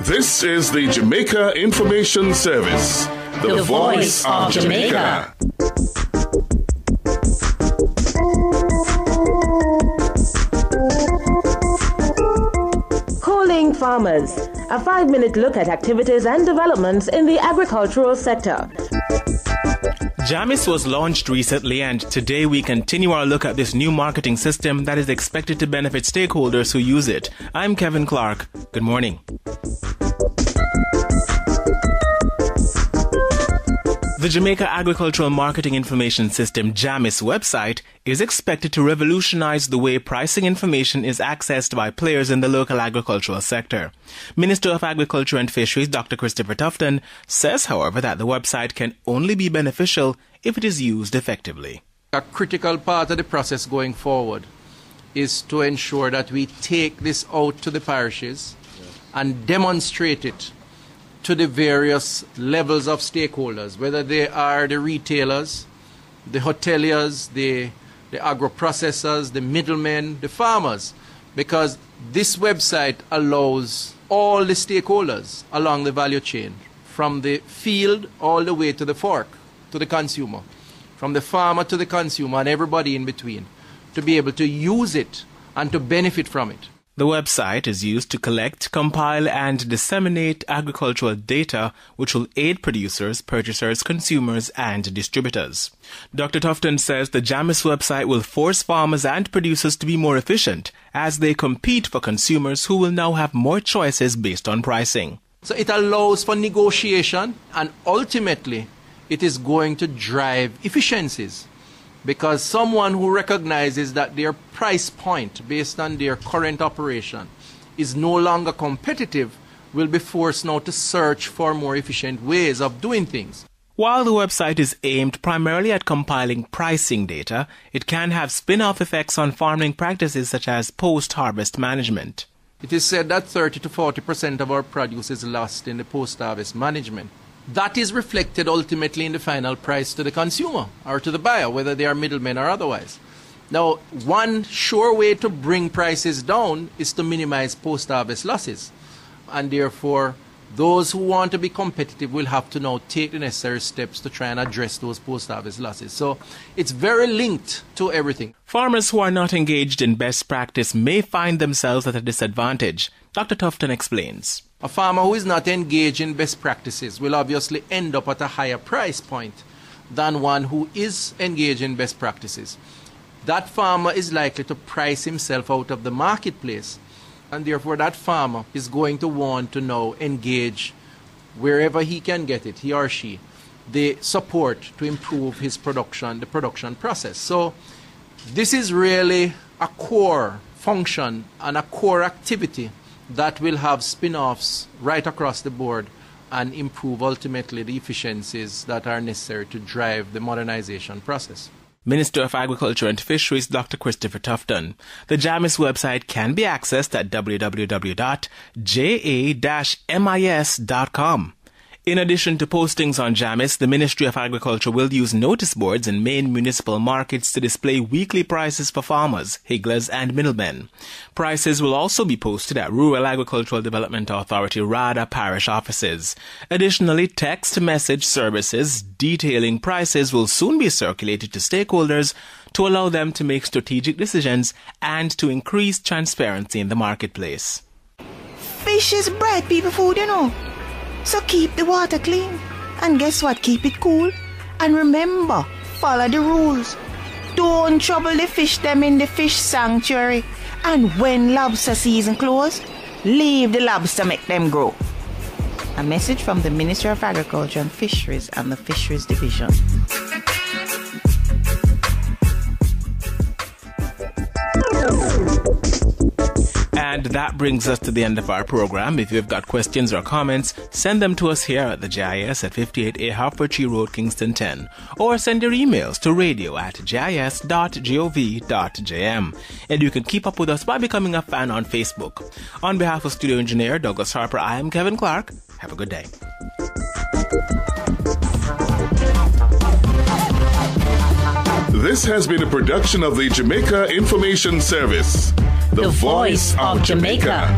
This is the Jamaica Information Service, the voice of Jamaica. Calling Farmers, a 5-minute look at activities and developments in the agricultural sector. JAMIS was launched recently, and today we continue our look at this new marketing system that is expected to benefit stakeholders who use it. I'm Kevin Clark. Good morning. The Jamaica Agricultural Marketing Information System, JAMIS website, is expected to revolutionize the way pricing information is accessed by players in the local agricultural sector. Minister of Agriculture and Fisheries, Dr. Christopher Tufton, says, however, that the website can only be beneficial if it is used effectively. A critical part of the process going forward is to ensure that we take this out to the parishes and demonstrate it to the various levels of stakeholders, whether they are the retailers, the hoteliers, the agro processors, the middlemen, the farmers, because this website allows all the stakeholders along the value chain, from the field all the way to the fork, to the consumer, from the farmer to the consumer and everybody in between, to be able to use it and to benefit from it. The website is used to collect, compile, and disseminate agricultural data which will aid producers, purchasers, consumers, and distributors. Dr. Tufton says the JAMIS website will force farmers and producers to be more efficient as they compete for consumers who will now have more choices based on pricing. So it allows for negotiation, and ultimately it is going to drive efficiencies. Because someone who recognizes that their price point based on their current operation is no longer competitive will be forced now to search for more efficient ways of doing things. While the website is aimed primarily at compiling pricing data, it can have spin-off effects on farming practices such as post-harvest management. It is said that 30 to 40% of our produce is lost in the post-harvest management. That is reflected ultimately in the final price to the consumer or to the buyer, whether they are middlemen or otherwise. Now, one sure way to bring prices down is to minimize post-harvest losses. And therefore, those who want to be competitive will have to now take the necessary steps to try and address those post-harvest losses. So it's very linked to everything. Farmers who are not engaged in best practice may find themselves at a disadvantage. Dr. Tufton explains. A farmer who is not engaged in best practices will obviously end up at a higher price point than one who is engaged in best practices. That farmer is likely to price himself out of the marketplace, and therefore that farmer is going to want to now engage wherever he can get it, he or she, the support to improve his production, the production process. So this is really a core function and a core activity that will have spin-offs right across the board and improve ultimately the efficiencies that are necessary to drive the modernization process. Minister of Agriculture and Fisheries, Dr. Christopher Tufton. The JAMIS website can be accessed at www.ja-mis.com. In addition to postings on JAMIS, the Ministry of Agriculture will use notice boards in main municipal markets to display weekly prices for farmers, higglers, and middlemen. Prices will also be posted at Rural Agricultural Development Authority RADA parish offices. Additionally, text message services detailing prices will soon be circulated to stakeholders to allow them to make strategic decisions and to increase transparency in the marketplace. Fish is bright people food, you know. So keep the water clean. And guess what? Keep it cool. And remember, follow the rules. Don't trouble the fish them in the fish sanctuary. And when lobster season close, leave the lobster, make them grow. A message from the Ministry of Agriculture and Fisheries and the Fisheries Division. And that brings us to the end of our program. If you've got questions or comments, send them to us here at the JIS at 58A Hertfordshire Road, Kingston 10. Or send your emails to radio@jis.gov.jm. And you can keep up with us by becoming a fan on Facebook. On behalf of studio engineer Douglas Harper, I am Kevin Clark. Have a good day. This has been a production of the Jamaica Information Service, the voice of Jamaica.